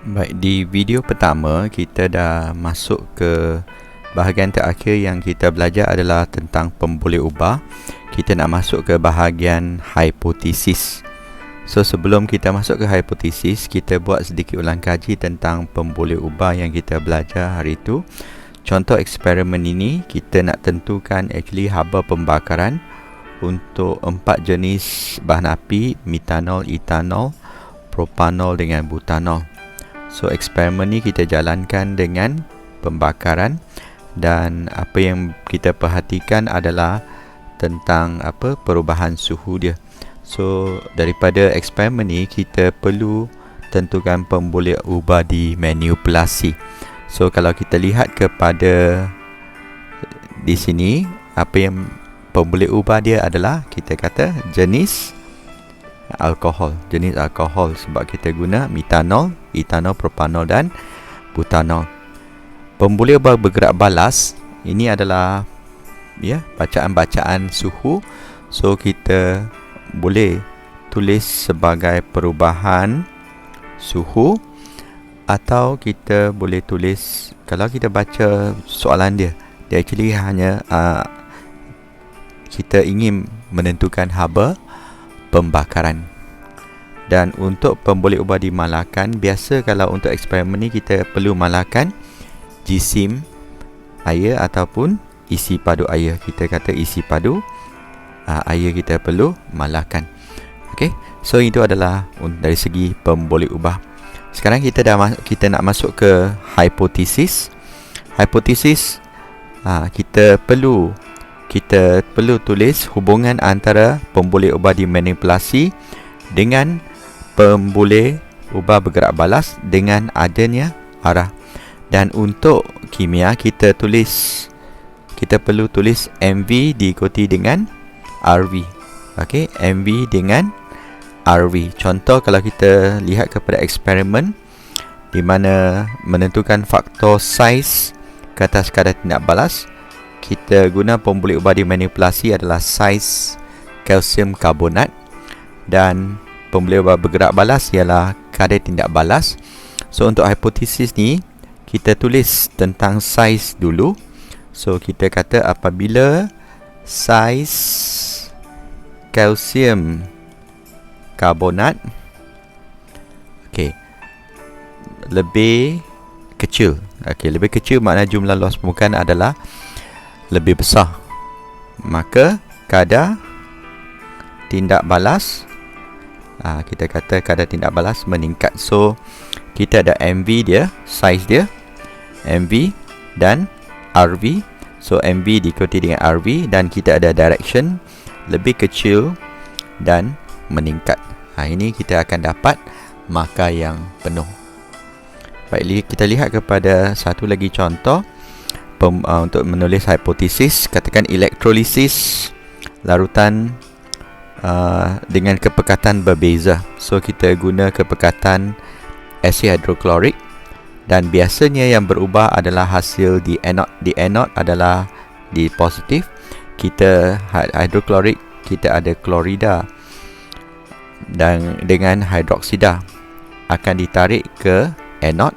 Baik, di video pertama kita dah masuk ke bahagian terakhir. Yang kita belajar adalah tentang pemboleh ubah. Kita nak masuk ke bahagian hipotesis. So sebelum kita masuk ke hipotesis, kita buat sedikit ulang kaji tentang pemboleh ubah yang kita belajar hari itu. Contoh eksperimen ini, kita nak tentukan haba pembakaran untuk 4 jenis bahan api: metanol, etanol, propanol dengan butanol. So eksperimen ni kita jalankan dengan pembakaran, dan apa yang kita perhatikan adalah tentang perubahan suhu dia. So daripada eksperimen ni kita perlu tentukan pemboleh ubah di manipulasi. So kalau kita lihat kepada di sini, apa yang pemboleh ubah dia adalah, kita kata jenis alkohol, sebab kita guna metanol, etanol, propanol dan butanol. Pemboleh ubah bergerak balas ini adalah bacaan-bacaan suhu. So kita boleh tulis sebagai perubahan suhu, atau kita boleh tulis, kalau kita baca soalan dia actually hanya kita ingin menentukan haba pembakaran. Dan untuk pemboleh ubah dimalakan, biasa kalau untuk eksperimen ni kita perlu malakan jisim air ataupun isi padu air. Kita kata isi padu air kita perlu malakan. Okey, so itu adalah dari segi pemboleh ubah. Sekarang kita nak masuk ke hipotesis. Hipotesis, kita perlu tulis hubungan antara pemboleh ubah dimanipulasi dengan pemboleh ubah bergerak balas dengan adanya arah. Dan untuk kimia kita perlu tulis MV diikuti dengan RV. Okey, MV dengan RV. Contoh, kalau kita lihat kepada eksperimen di mana menentukan faktor saiz ke atas kadar tindak balas, kita guna pemboleh ubah dimanipulasi adalah saiz kalsium karbonat, dan pemboleh ubah bergerak balas ialah kadar tindak balas. So untuk hipotesis ni kita tulis tentang saiz dulu. So kita kata apabila saiz kalsium karbonat lebih kecil. Lebih kecil makna jumlah luas permukaan adalah lebih besar, maka kadar tindak balas, kita kata kadar tindak balas meningkat. So kita ada MV dia, saiz dia, MV dan RV. So MV diikuti dengan RV, dan kita ada direction lebih kecil dan meningkat. Ini kita akan dapat markah yang penuh. Baik, kita lihat kepada satu lagi contoh untuk menulis hipotesis. Katakan elektrolisis larutan dengan kepekatan berbeza. So kita guna kepekatan asid hidroklorik, dan biasanya yang berubah adalah hasil di anode. Di anode adalah di positif. Kita hidroklorik, kita ada klorida, dan dengan hidroksida akan ditarik ke anode.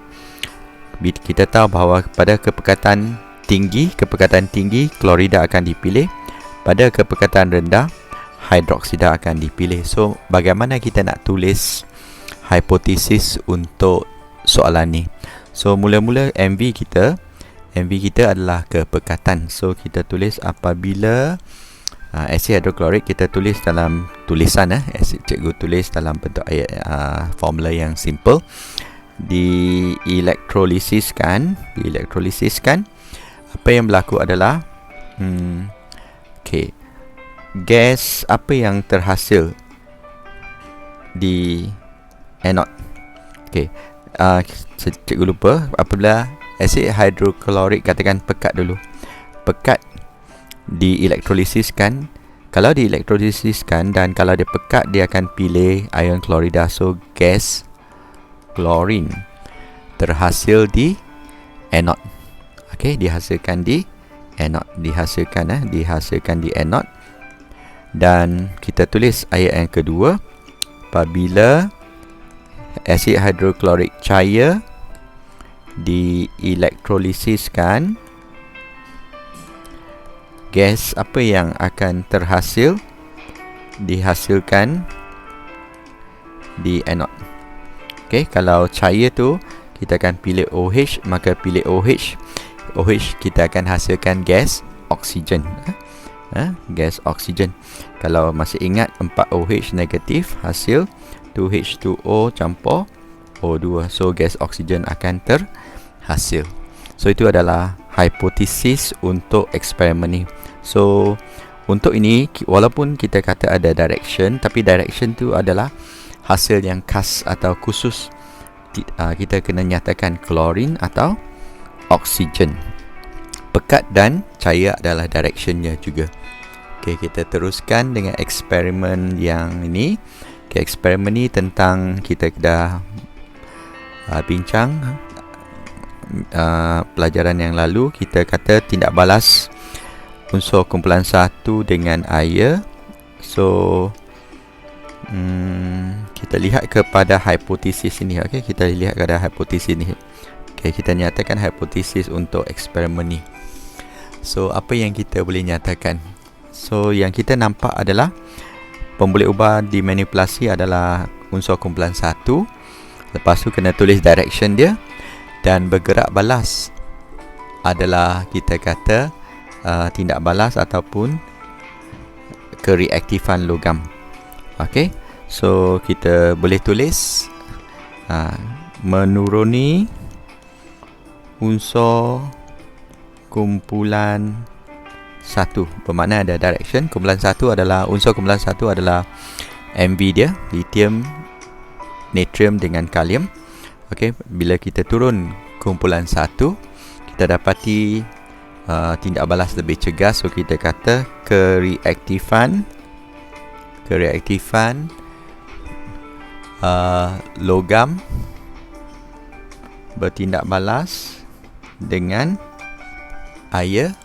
Kita tahu bahawa pada kepekatan tinggi klorida akan dipilih, pada kepekatan rendah hidroksida akan dipilih. So bagaimana kita nak tulis hipotesis untuk soalan ni? So mula-mula MV kita adalah kepekatan. So kita tulis apabila asid hidroklorik, kita tulis dalam tulisan cikgu tulis dalam bentuk ayat formula yang simple. Dielektrolisiskan, apa yang berlaku adalah gas apa yang terhasil di anode. Cikgu lupa, apabila asid hidroklorik, katakan pekat dulu, pekat dielektrolisiskan. Kalau dielektrolisiskan dan kalau dia pekat, dia akan pilih ion klorida. So gas klorin terhasil di anode. Dihasilkan di anode, dihasilkan di anode. Dan kita tulis ayat yang kedua, apabila asid hidroklorik cair dielektrolisiskan, gas apa yang akan dihasilkan di anode. Okey, kalau cair tu kita akan pilih OH, maka pilih OH. OH kita akan hasilkan gas oksigen. Gas oksigen. Kalau masih ingat 4OH negatif hasil 2H2O campur O2. So gas oksigen akan terhasil. So itu adalah hipotesis untuk eksperimen ni. So untuk ini, walaupun kita kata ada direction, tapi direction tu adalah hasil yang khas atau khusus. Kita kena nyatakan klorin atau oksigen. Pekat dan cair adalah directionnya juga. Okey, kita teruskan dengan eksperimen yang ini. Okay, eksperimen ni tentang kita dah bincang pelajaran yang lalu. Kita kata tindak balas unsur kumpulan 1 dengan air. So kita lihat kepada hipotesis ini. Okay, kita lihat kepada hipotesis ini. Okay, kita nyatakan hipotesis untuk eksperimen ni. So apa yang kita boleh nyatakan? So yang kita nampak adalah pemboleh ubah dimanipulasi adalah unsur kumpulan 1. Lepas tu kena tulis direction dia. Dan bergerak balas adalah kita kata tindak balas ataupun kereaktifan logam. Okey, so kita boleh tulis menuruni unsur kumpulan 1. Bermakna ada direction. Kumpulan 1 adalah unsur kumpulan 1 adalah MV dia, lithium, natrium dengan kalium. Okey, bila kita turun kumpulan 1, kita dapati tindak balas lebih cegas. So kita kata kereaktifan logam bertindak balas dengan air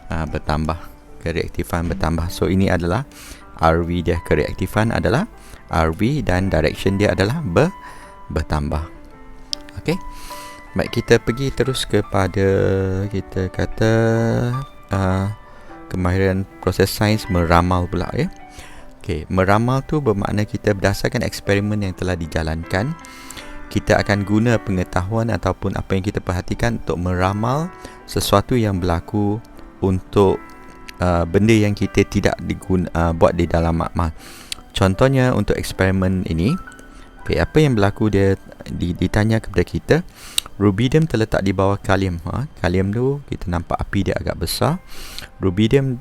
bertambah. Kereaktifan bertambah. So ini adalah RV dia. Kereaktifan adalah RV dan direction dia adalah bertambah. Okey. Baik, kita pergi terus kepada kita kata kemahiran proses sains meramal pula ya. Okey, meramal tu bermakna kita berdasarkan eksperimen yang telah dijalankan, kita akan guna pengetahuan ataupun apa yang kita perhatikan untuk meramal sesuatu yang berlaku untuk benda yang kita tidak buat di dalam makmal. Contohnya untuk eksperimen ini, okay, apa yang berlaku dia ditanya kepada kita, rubidium terletak di bawah kalium. Kalium tu kita nampak api dia agak besar. Rubidium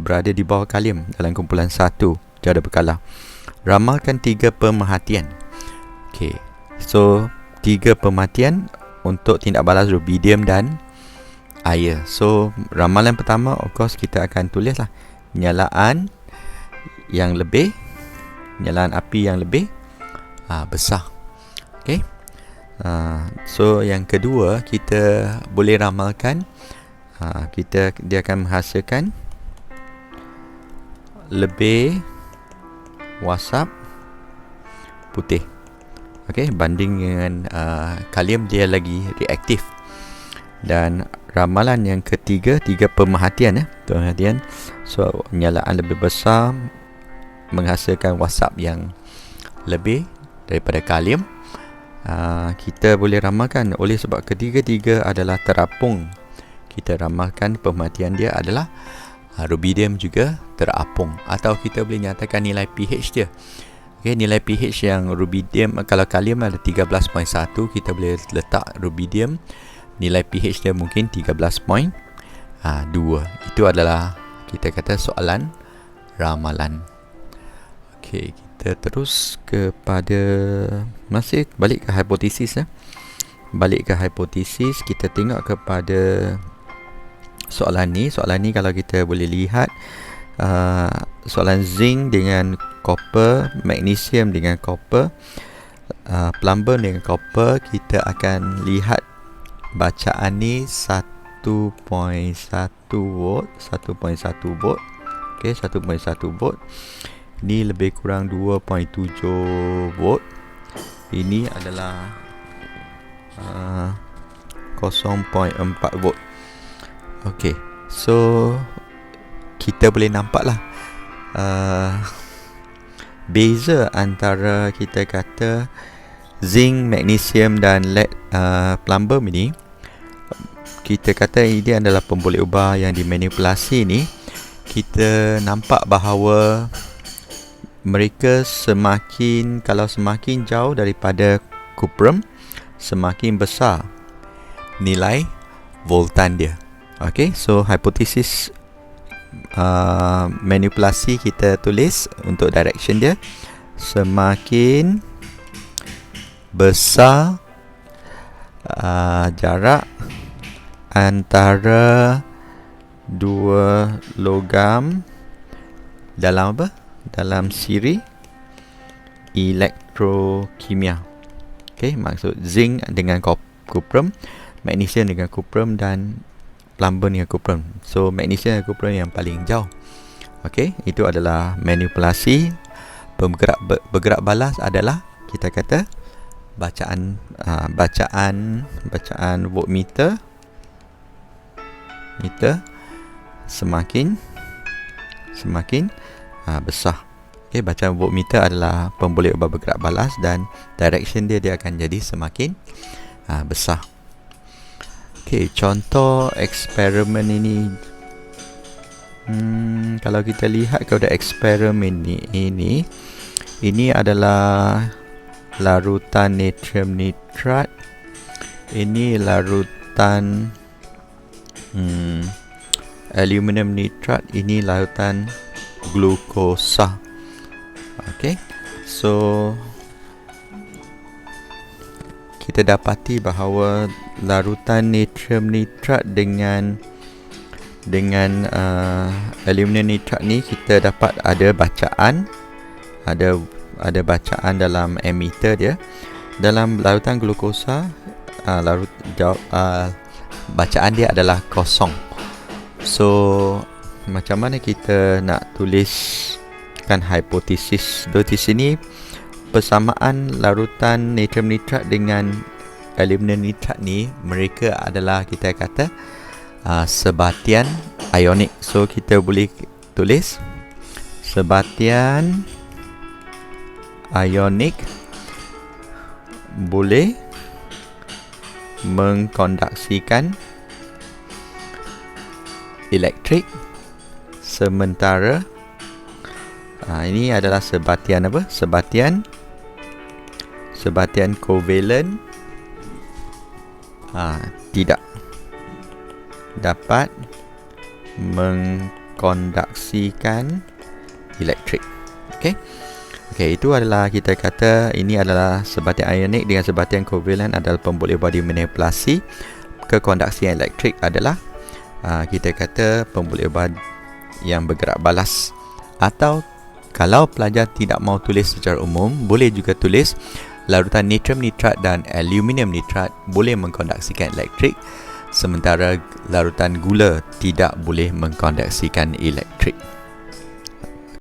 berada di bawah kalium dalam kumpulan 1 cara berkala. Ramalkan 3 pemerhatian. Okay, so 3 pemerhatian untuk tindak balas rubidium dan air. So ramalan pertama, of course kita akan tulislah nyalaan api yang lebih besar. Okay. So yang kedua, kita boleh ramalkan dia akan menghasilkan lebih wasap putih. Okay, banding dengan kalium dia lagi reaktif. Dan ramalan yang ketiga, 3 pemerhatian pemerhatian. So nyalaan lebih besar menghasilkan wasap yang lebih daripada kalium. Kita boleh ramalkan oleh sebab ketiga-tiga adalah terapung. Kita ramalkan pemerhatian dia adalah rubidium juga terapung. Atau kita boleh nyatakan nilai pH dia. Okay, nilai pH yang rubidium, kalau kalium ada 13.1, kita boleh letak rubidium nilai pH dia mungkin 13.2. Itu adalah kita kata soalan ramalan. Okey, kita terus kepada masih balik ke hipotesis Balik ke hipotesis, kita tengok kepada soalan ni. Soalan ni kalau kita boleh lihat soalan zinc dengan copper, magnesium dengan copper, plumber dengan copper. Kita akan lihat bacaan ni 1.1 volt. Okey, 1.1 volt. Ini lebih kurang 2.7 volt. Ini adalah 0.4 volt. Okey, so kita boleh nampak lah beza antara kita kata zinc, magnesium dan lead plumber ini. Kita kata ini adalah pemboleh ubah yang dimanipulasi ni. Kita nampak bahawa mereka kalau semakin jauh daripada cuprum, semakin besar nilai voltan dia. Okay, so hipotesis manipulasi kita tulis untuk direction dia, semakin besar jarak antara dua logam dalam apa? Dalam siri elektrokimia. Okay, maksud zinc dengan cuprum, magnesium dengan cuprum dan plumber dengan cuprum. So magnesium dan cuprum yang paling jauh. Okay, itu adalah manipulasi. Bergerak balas adalah kita kata bacaan voltmeter semakin besar. Okay, bacaan voltmeter adalah pemboleh ubah bergerak balas dan direction dia akan jadi semakin besar. Okay, contoh eksperimen ini, kalau kita lihat kepada eksperimen ini adalah larutan natrium nitrat, ini larutan aluminium nitrat, ini larutan glukosa. Okay, so kita dapati bahawa larutan natrium nitrat dengan aluminium nitrat ni kita dapat ada bacaan dalam ammeter dia. Dalam larutan glukosa bacaan dia adalah kosong. So macam mana kita nak tuliskan hipotesis? Di sini persamaan larutan natrium nitrat dengan aluminium nitrat ni, mereka adalah kita kata sebatian ionik. So kita boleh tulis sebatian ionik boleh mengkonduksikan elektrik, sementara ini adalah sebatian apa? Sebatian kovalen tidak dapat mengkonduksikan elektrik. Okey, itu adalah kita kata ini adalah sebatian ionik dengan sebatian kovalen adalah pemboleh ubah dimanipulasi. Kekonduksian elektrik adalah kita kata pemboleh ubah yang bergerak balas. Atau kalau pelajar tidak mau tulis secara umum, boleh juga tulis larutan natrium nitrat dan aluminium nitrat boleh mengkonduksikan elektrik, sementara larutan gula tidak boleh mengkonduksikan elektrik.